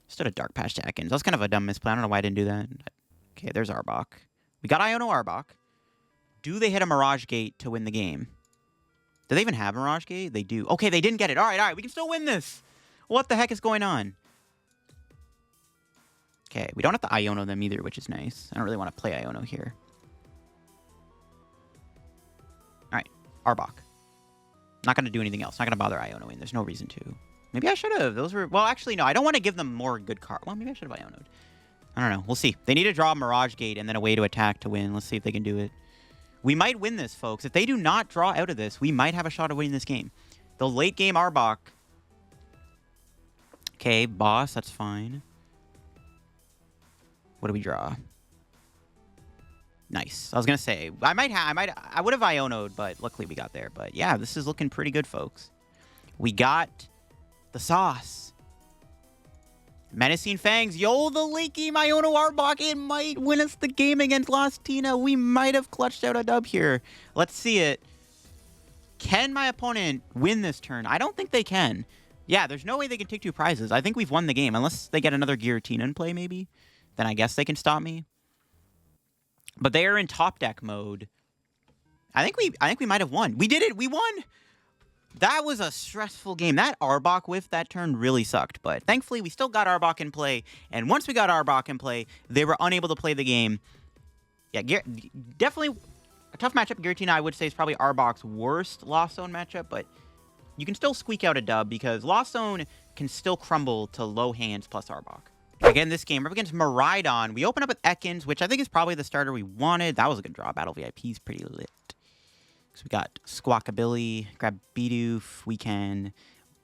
Stood a Dark Patch to Ekans. That's kind of a dumb misplay. I don't know why I didn't do that. Okay, there's Arbok. We got Iono Arbok. Do they hit a Mirage Gate to win the game? Do they even have Mirage Gate? They do. Okay, they didn't get it. All right. We can still win this. What the heck is going on? Okay, we don't have to Iono them either, which is nice. I don't really want to play Iono here. All right, Arbok. Not going to do anything else. Not going to bother Ionoing. There's no reason to. Maybe I should have. Those were... Well, actually, no. I don't want to give them more good cards. Well, maybe I should have Ionoed. I don't know. We'll see. They need to draw a Mirage Gate and then a way to attack to win. Let's see if they can do it. We might win this, folks. If they do not draw out of this, we might have a shot at winning this game. The late game Arbok. Okay, boss. That's fine. What do we draw? Nice. I was gonna say I would have Ionoed, but luckily we got there. But yeah, this is looking pretty good, folks. We got the sauce. Menacing Fangs. Yo, the late game Iono Arbok. It might win us the game against Lost Tina. We might have clutched out a dub here. Let's see it. Can my opponent win this turn? I don't think they can. Yeah, there's no way they can take 2 prizes. I think we've won the game. Unless they get another Giratina in play, maybe. Then I guess they can stop me. But they are in top deck mode. I think we might have won. We did it. We won. That was a stressful game. That Arbok whiff that turn really sucked, but thankfully we still got Arbok in play, and once we got Arbok in play, they were unable to play the game. Yeah, definitely a tough matchup. Giratina, I would say, is probably Arbok's worst Lost Zone matchup, but you can still squeak out a dub because Lost Zone can still crumble to low hands plus Arbok. Again, this game, we're up against Miraidon. We open up with Ekans, which I think is probably the starter we wanted. That was a good draw. Battle VIP is pretty lit. So we got Squawkabilly, grab Bidoof. We can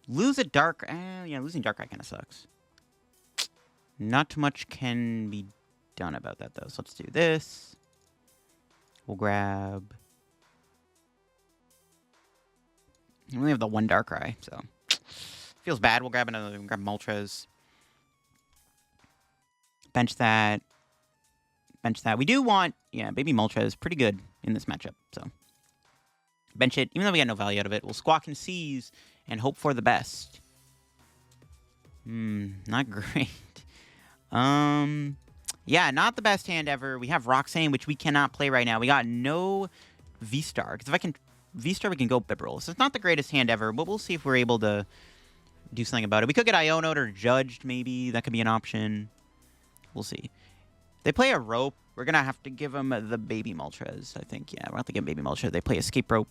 lose a Dark... yeah, losing Darkrai kind of sucks. Not much can be done about that, though. So let's do this. We'll grab... We only have the one Darkrai, so... Feels bad. We'll grab another... We'll grab Moltres. Bench that. Bench that. We do want... Yeah, Baby Moltres. Pretty good in this matchup, so... Bench it, even though we got no value out of it. We'll Squawk and Seize and hope for the best. Not great. Yeah, not the best hand ever. We have Roxanne, which we cannot play right now. We got no V-Star. Because if I can V-Star, we can go Bibarel. So it's not the greatest hand ever, but we'll see if we're able to do something about it. We could get Iono'd or Judged, maybe. That could be an option. We'll see. They play a Rope. We're going to have to give them the Baby Moltres, I think. Yeah, we'll have to give Baby Moltres. They play Escape Rope.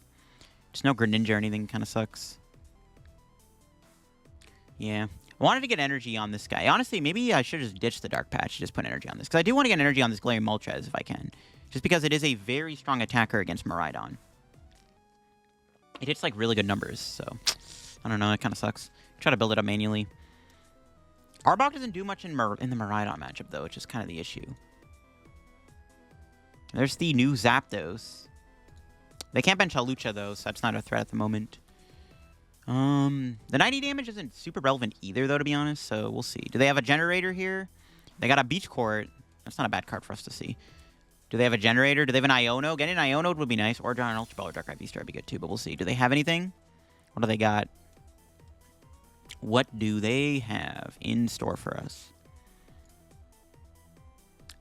Just no Greninja or anything. Kind of sucks. Yeah. I wanted to get energy on this guy. Honestly, maybe I should just ditch the Dark Patch and just put energy on this. Because I do want to get energy on this Galarian Moltres if I can. Just because it is a very strong attacker against Miraidon. It hits, like, really good numbers. So, I don't know. It kind of sucks. Try to build it up manually. Arbok doesn't do much in the Miraidon matchup, though, which is kind of the issue. There's the new Zapdos. They can't bench Halucha, though, so that's not a threat at the moment. The 90 damage isn't super relevant either, though, to be honest, so we'll see. Do they have a generator here? They got a Beach Court. That's not a bad card for us to see. Do they have a generator? Do they have an Iono? Getting an Iono would be nice, or John Ultra Ball or Darkrai VSTAR would be good, too, but we'll see. Do they have anything? What do they got? What do they have in store for us?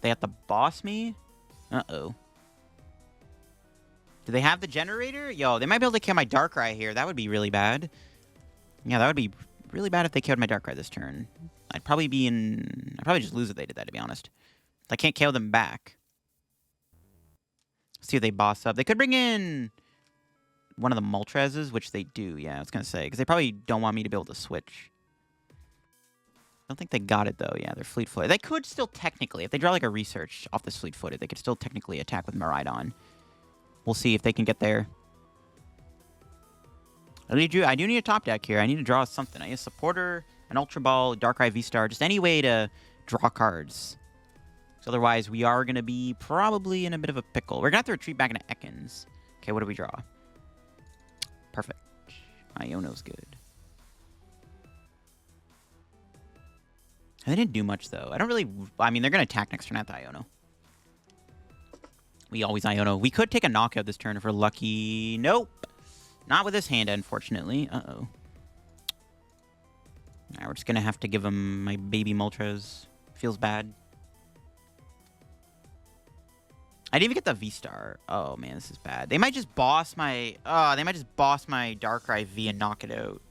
They have to boss me? Uh-oh. Do they have the generator? Yo, they might be able to kill my Darkrai here. That would be really bad. Yeah, that would be really bad if they killed my Darkrai this turn. I'd probably just lose if they did that, to be honest. I can't KO them back. Let's see if they boss up. They could bring in one of the Moltreses, which they do. Yeah, I was going to say. Because they probably don't want me to be able to switch. I don't think they got it, though. Yeah, they're fleet-footed. They could still technically, if they draw like a research off this fleet-footed, they could still technically attack with Miraidon. We'll see if they can get there. I do need a top deck here. I need to draw something. I need a supporter, an Ultra Ball, Darkrai VSTAR, just any way to draw cards. So otherwise, we are going to be probably in a bit of a pickle. We're going to have to retreat back into Ekans. Okay, what do we draw? Perfect. Iono's good. They didn't do much, though. I mean, they're going to attack next turn at the Iono. We always Iono. We could take a knockout this turn if we're lucky. Nope. Not with this hand, unfortunately. Uh-oh. Alright, we're just going to have to give him my Baby Moltres. Feels bad. I didn't even get the V-Star. Oh, man, this is bad. They might just boss my... they might just boss my Darkrai V and knock it out.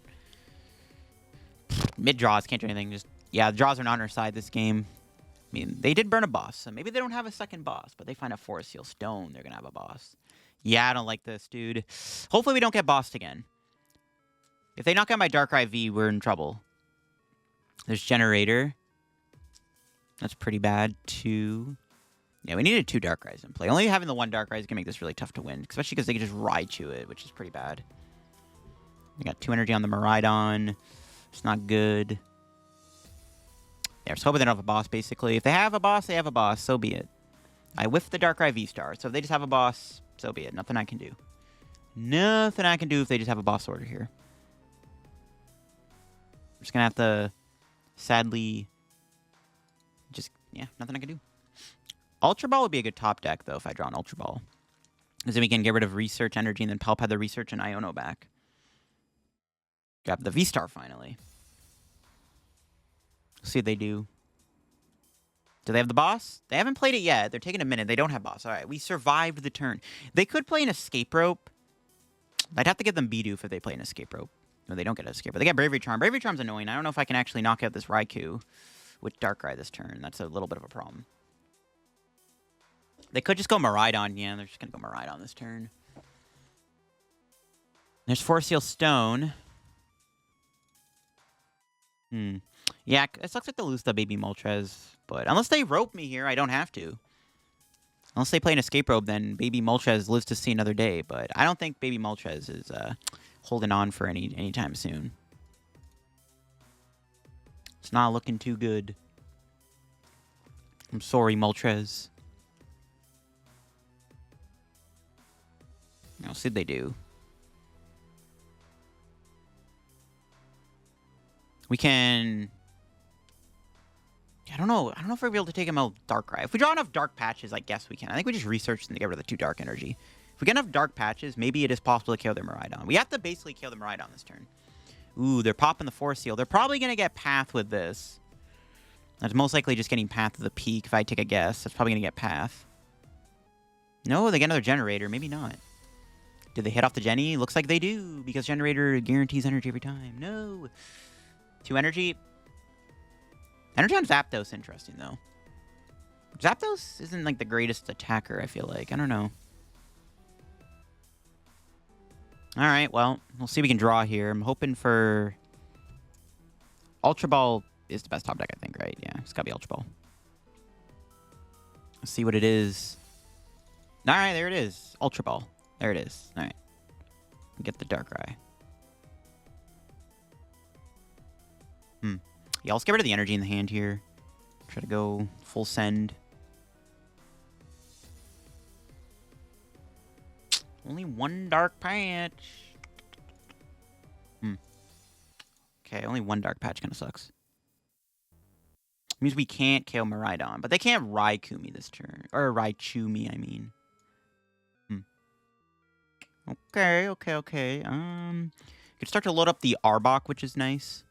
Mid-draws, can't do anything. Just... Yeah, the draws are not on our side this game. I mean, they did burn a boss, so maybe they don't have a second boss, but they find a Forest Seal Stone, they're going to have a boss. Yeah, I don't like this, dude. Hopefully we don't get bossed again. If they knock out my Darkrai V, we're in trouble. There's Generator. That's pretty bad, too. Yeah, we needed 2 Darkrai's in play. Only having the 1 Darkrai is going to make this really tough to win, especially because they can just Raichu it, which is pretty bad. We got 2 energy on the Miraidon. It's not good. Yeah, just hoping they don't have a boss, basically. If they have a boss, they have a boss. So be it. I whiffed the Darkrai V-Star. So if they just have a boss, so be it. Nothing I can do. Nothing I can do if they just have a boss order here. I'm just going to have to, sadly, just, yeah, nothing I can do. Ultra Ball would be a good top deck, though, if I draw an Ultra Ball. Because then we can get rid of Research Energy and then Pal Pad the Research and Iono back. Grab the V-Star, finally. See what they do. Do they have the boss? They haven't played it yet. They're taking a minute. They don't have boss. All right, we survived the turn. They could play an Escape Rope. I'd have to give them Bidoof if they play an Escape Rope. No, they don't get an Escape Rope. They get Bravery Charm. Bravery Charm's annoying. I don't know if I can actually knock out this Raikou with Darkrai this turn. That's a little bit of a problem. They could just go Miraidon. Yeah, they're just going to go Miraidon this turn. There's Force Seal Stone. Yeah, it sucks like to lose the Baby Moltres. But unless they rope me here, I don't have to. Unless they play an Escape Rope, then Baby Moltres lives to see another day. But I don't think Baby Moltres is holding on for anytime soon. It's not looking too good. I'm sorry, Moltres. How should they do? We can... I don't know if we're able to take him out Darkrai. If we draw enough Dark Patches, I guess we can. I think we just researched and get rid of the 2 Dark Energy. If we get enough Dark Patches, maybe it is possible to kill their Miraidon. We have to basically kill the Miraidon this turn. Ooh, they're popping the Force Seal. They're probably going to get Path with this. That's most likely just getting Path of the Peak, if I take a guess. That's probably going to get Path. No, they get another Generator. Maybe not. Did they hit off the Jenny? Looks like they do, because Generator guarantees energy every time. No. 2 energy. Energy on Zapdos, interesting, though. Zapdos isn't, like, the greatest attacker, I feel like. I don't know. Alright, well, we'll see if we can draw here. I'm hoping for... Ultra Ball is the best top deck, I think, right? Yeah, it's gotta be Ultra Ball. Let's see what it is. Alright, there it is. Ultra Ball. There it is. Alright. Get the Darkrai. Yeah, let's get rid of the energy in the hand here. Try to go full send. Only 1 Dark Patch. Okay, only 1 Dark Patch kind of sucks. Means we can't kill Miraidon, but they can't Raikou me this turn. Or Raichu me, I mean. Okay. Could start to load up the Arbok, which is nice.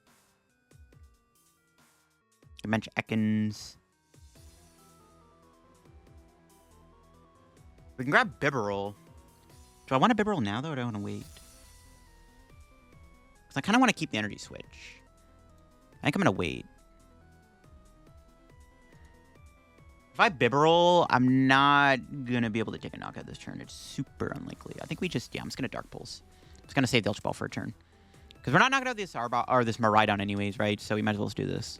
I mentioned Ekans. We can grab Bibarel. Do I want a Bibarel now, though, or do I want to wait? Because I kind of want to keep the Energy Switch. I think I'm going to wait. If I Bibarel, I'm not going to be able to take a knockout this turn. It's super unlikely. I think we just... Yeah, I'm just going to Dark Pulse. I'm just going to save the Ultra Ball for a turn. Because we're not knocking out this Arbok, or this Miraidon anyways, right? So we might as well just do this.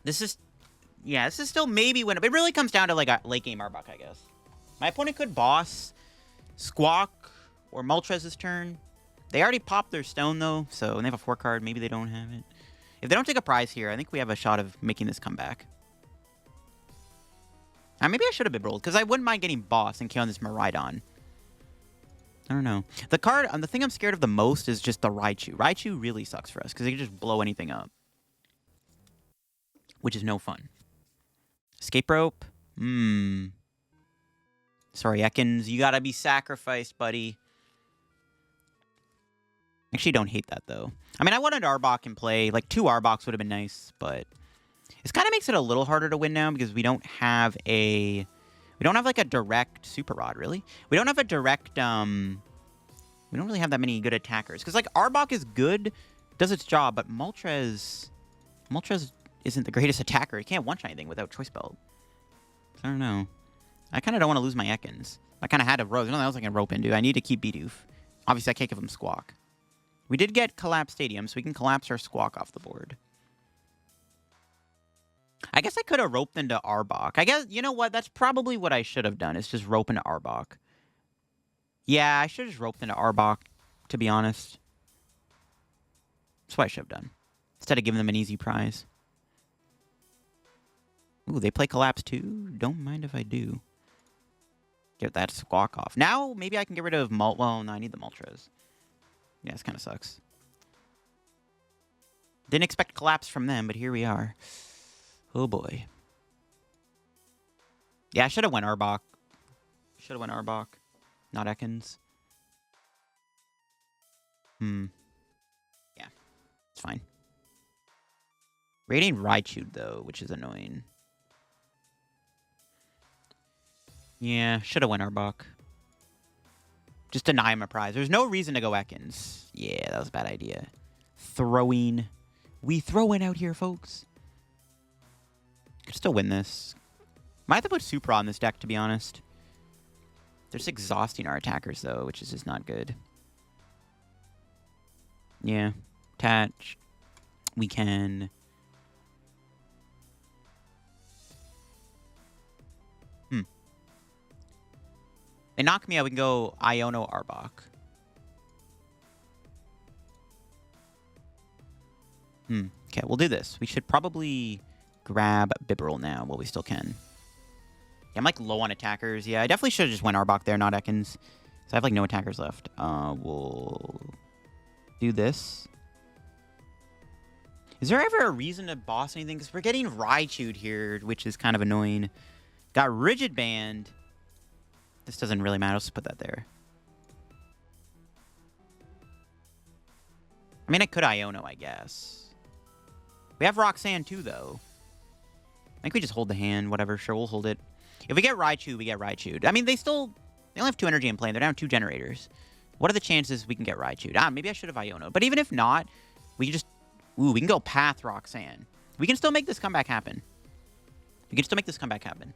This is... Yeah, this is still maybe winnable. It really comes down to, like, a late-game Arbok, I guess. My opponent could boss Squawk or Moltres this turn. They already popped their Stone, though, so they have a 4-card. Maybe they don't have it. If they don't take a prize here, I think we have a shot of making this comeback. Maybe I should have been rolled, because I wouldn't mind getting boss and killing this Miraidon. I don't know. The card... the thing I'm scared of the most is just the Raichu. Raichu really sucks for us, because they can just blow anything up. Which is no fun. Escape Rope? Sorry, Ekans. You gotta be sacrificed, buddy. Actually, don't hate that, though. I mean, I wanted Arbok in play. Like, 2 Arboks would have been nice, but... This kind of makes it a little harder to win now, because we don't have a... We don't have, like, a direct Super Rod, really. We don't have a direct, We don't really have that many good attackers. Because, like, Arbok is good, does its job, but Moltres isn't the greatest attacker. He can't one-shot anything without Choice Belt. So I don't know. I kind of don't want to lose my Ekans. I kind of had to rope. There's nothing else I can rope into. I need to keep Bidoof. Obviously, I can't give him Squawk. We did get Collapsed Stadium, so we can collapse our Squawk off the board. I guess I could have roped into Arbok. I guess, you know what? That's probably what I should have done, is just rope into Arbok. Yeah, I should have just roped into Arbok, to be honest. That's what I should have done. Instead of giving them an easy prize. Ooh, they play Collapse too? Don't mind if I do. Get that Squawk off. Now, maybe I can get rid of Well, no, I need the Moltres. Yeah, this kind of sucks. Didn't expect Collapse from them, but here we are. Oh, boy. Yeah, I should have went Arbok. Should have went Arbok. Not Ekans. Yeah. It's fine. Radiant Raichu, though, which is annoying. Yeah, should have went Arbok. Just deny him a prize. There's no reason to go Ekans. Yeah, that was a bad idea. Throwing. We throwing out here, folks. Could still win this. Might have to put Super on this deck, to be honest. They're just exhausting our attackers, though, which is just not good. Yeah. Attach. We can... They knock me out, we can go Iono Arbok. Okay, we'll do this. We should probably grab Bibarel now while we still can. Yeah, I'm like low on attackers. Yeah, I definitely should have just went Arbok there, not Ekans. So I have like no attackers left. We'll do this. Is there ever a reason to boss anything? Because we're getting Raichu'd here, which is kind of annoying. Got Rigid Band. This doesn't really matter. Let's just put that there. I mean, I could Iono, I guess. We have Roxanne, too, though. I think we just hold the hand. Whatever. Sure, we'll hold it. If we get Raichu, we get Raichu. I mean, they only have 2 energy in play. They're down 2 generators. What are the chances we can get Raichu? Maybe I should have Iono. But even if not, we can just... Ooh, we can go Path Roxanne. We can still make this comeback happen. We can still make this comeback happen.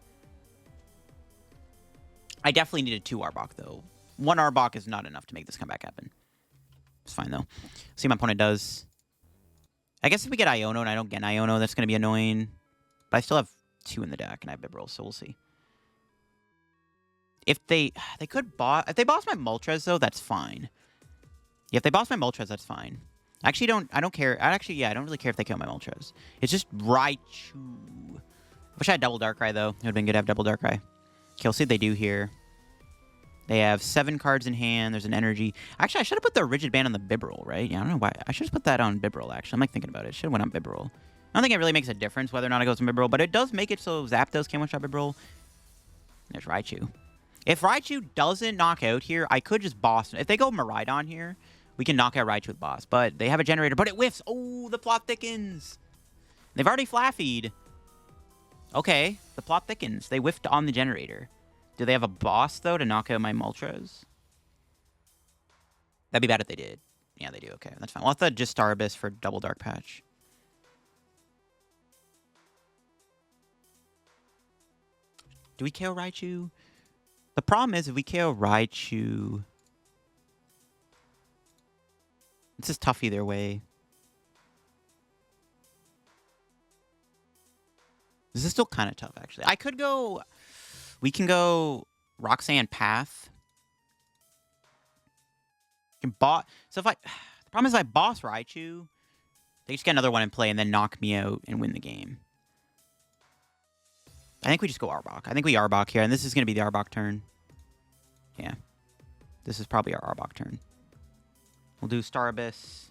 I definitely needed 2 Arbok, though. 1 Arbok is not enough to make this comeback happen. It's fine, though. See what my opponent does. I guess if we get Iono and I don't get Iono, that's going to be annoying. But I still have 2 in the deck, and I have Bibarel, so we'll see. If they could boss... If they boss my Moltres, though, that's fine. Yeah, if they boss my Moltres, that's fine. I don't care. I don't really care if they kill my Moltres. It's just Raichu. Wish I had double Darkrai, though. It would have been good to have double Darkrai. Okay, we'll see what they do here. They have 7 cards in hand. There's an energy. Actually, I should have put the Rigid Band on the Bibarel, right? Yeah, I don't know why. I should have put that on Bibarel, actually. I'm like thinking about it. Should have went on Bibarel. I don't think it really makes a difference whether or not it goes on Bibarel, but it does make it so Zapdos can one-shot Bibarel. There's Raichu. If Raichu doesn't knock out here, I could just boss. If they go Miraidon here, we can knock out Raichu with boss. But they have a generator, but it whiffs. Oh, the plot thickens. They've already Flaffied. Okay, the plot thickens. They whiffed on the generator. Do they have a boss, though, to knock out my Moltres? That'd be bad if they did. Yeah, they do. Okay, that's fine. We'll have to just Star Abyss for double Dark Patch. Do we KO Raichu? The problem is, if we KO Raichu... This is tough either way. This is still kind of tough, actually. I could go... We can go Roxanne Path. So if I... The problem is if I boss Raichu, they just get another one in play and then knock me out and win the game. I think we just go Arbok. I think we Arbok here, and this is going to be the Arbok turn. Yeah. This is probably our Arbok turn. We'll do Star Abyss.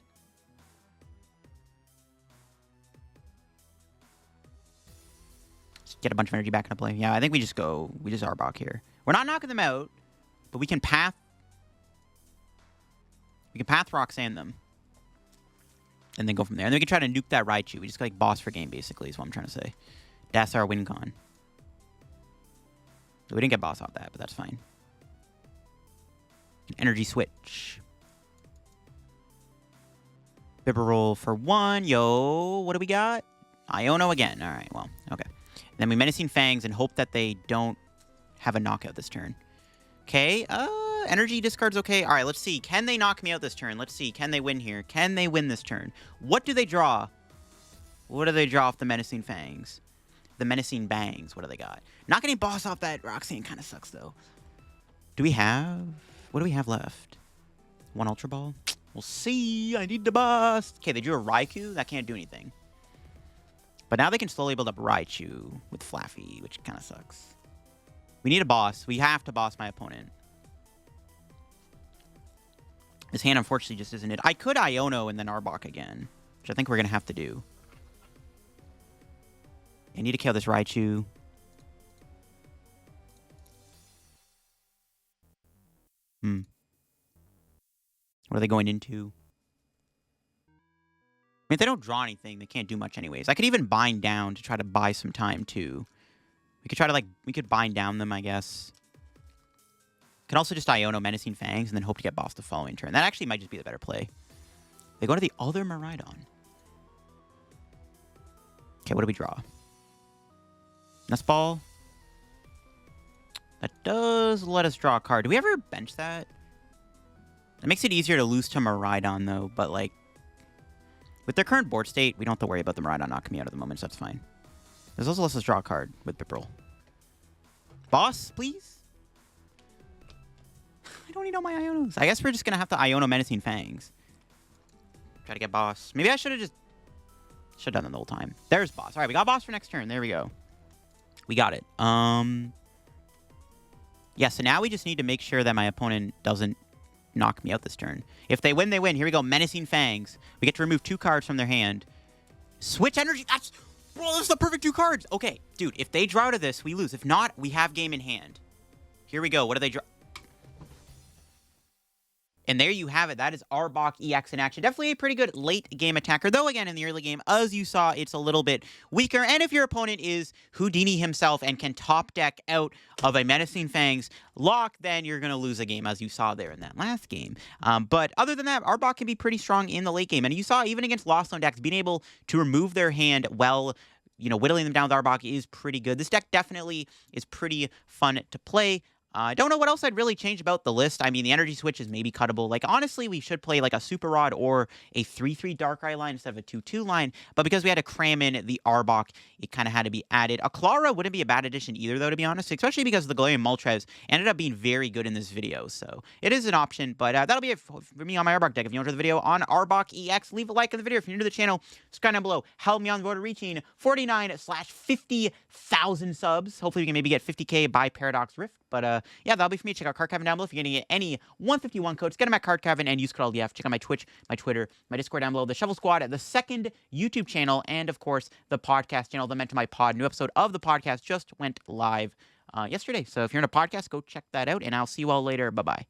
Get a bunch of energy back into play. Yeah, I think we just Arbok here. We're not knocking them out, but we can Path Roxanne them. And then go from there. And then we can try to nuke that Raichu. We just like boss for game, basically, is what I'm trying to say. That's our win con. So we didn't get boss off that, but that's fine. Energy Switch. Bibarel for 1. Yo, what do we got? Iono again. All right, well, okay. And then we Menacing Fangs and hope that they don't have a knockout this turn. Okay, energy discard's okay. All right, let's see. Can they knock me out this turn? Let's see. Can they win here? Can they win this turn? What do they draw? What do they draw off the Menacing Fangs? The Menacing Bangs. What do they got? Not getting boss off that Roxanne kind of sucks, though. Do we have... What do we have left? 1 Ultra Ball? We'll see. I need the boss. Okay, they drew a Raikou. That can't do anything. But now they can slowly build up Raichu with Flaffy, which kind of sucks. We need a boss. We have to boss my opponent. This hand, unfortunately, just isn't it. I could Iono and then Arbok again, which I think we're going to have to do. I need to kill this Raichu. What are they going into? I mean, if they don't draw anything, they can't do much anyways. I could even bind down to try to buy some time, too. We could try to, like, we could bind down them, I guess. Can also just Iono Menacing Fangs and then hope to get boss the following turn. That actually might just be the better play. They go to the other Miraidon. Okay, what do we draw? Nest Ball. That does let us draw a card. Do we ever bench that? It makes it easier to lose to Miraidon, though. But, like, with their current board state, we don't have to worry about the Miraidon knocking me out at the moment, so that's fine. This also lets us draw a card with Bibarel. Boss, please? I don't need all my Ionos. I guess we're just going to have to Iono Menacing Fangs. Try to get boss. Maybe I should have done that the whole time. There's boss. All right, we got boss for next turn. There we go. We got it. Yeah, so now we just need to make sure that my opponent doesn't knock me out this turn. If they win, they win. Here we go. Menacing Fangs. We get to remove 2 cards from their hand. Switch Energy. Bro, that's the perfect 2 cards. Okay, dude, if they draw to this, we lose. If not, we have game in hand. Here we go. What do they draw? And there you have it. That is Arbok EX in action. Definitely a pretty good late game attacker. Though, again, in the early game, as you saw, it's a little bit weaker. And if your opponent is Houdini himself and can top deck out of a Menacing Fangs lock, then you're going to lose a game, as you saw there in that last game. But other than that, Arbok can be pretty strong in the late game. And you saw, even against Lost Zone decks, being able to remove their hand while, you know, whittling them down with Arbok is pretty good. This deck definitely is pretty fun to play. I don't know what else I'd really change about the list. I mean, the Energy Switch is maybe cuttable. Like, honestly, we should play, like, a Super Rod or a 3-3 Darkrai line instead of a 2-2 line. But because we had to cram in the Arbok, it kind of had to be added. A Clara wouldn't be a bad addition either, though, to be honest. Especially because the Galarian Moltres ended up being very good in this video. So, it is an option. But that'll be it for me on my Arbok deck. If you enjoyed the video on Arbok EX, leave a like on the video. If you're new to the channel, subscribe down below. Help me on the road to reaching 49/50,000 subs. Hopefully, we can maybe get 50K by Paradox Rift. But, yeah, that'll be for me. Check out Card Cavern down below if you're going to get any 151 codes. Get them at Card Cavern and use code LDF. Check out my Twitch, my Twitter, my Discord down below. The Shovel Squad, the second YouTube channel, and, of course, the podcast channel, The Meant to My Pod. New episode of the podcast just went live yesterday. So if you're in a podcast, go check that out, and I'll see you all later. Bye-bye.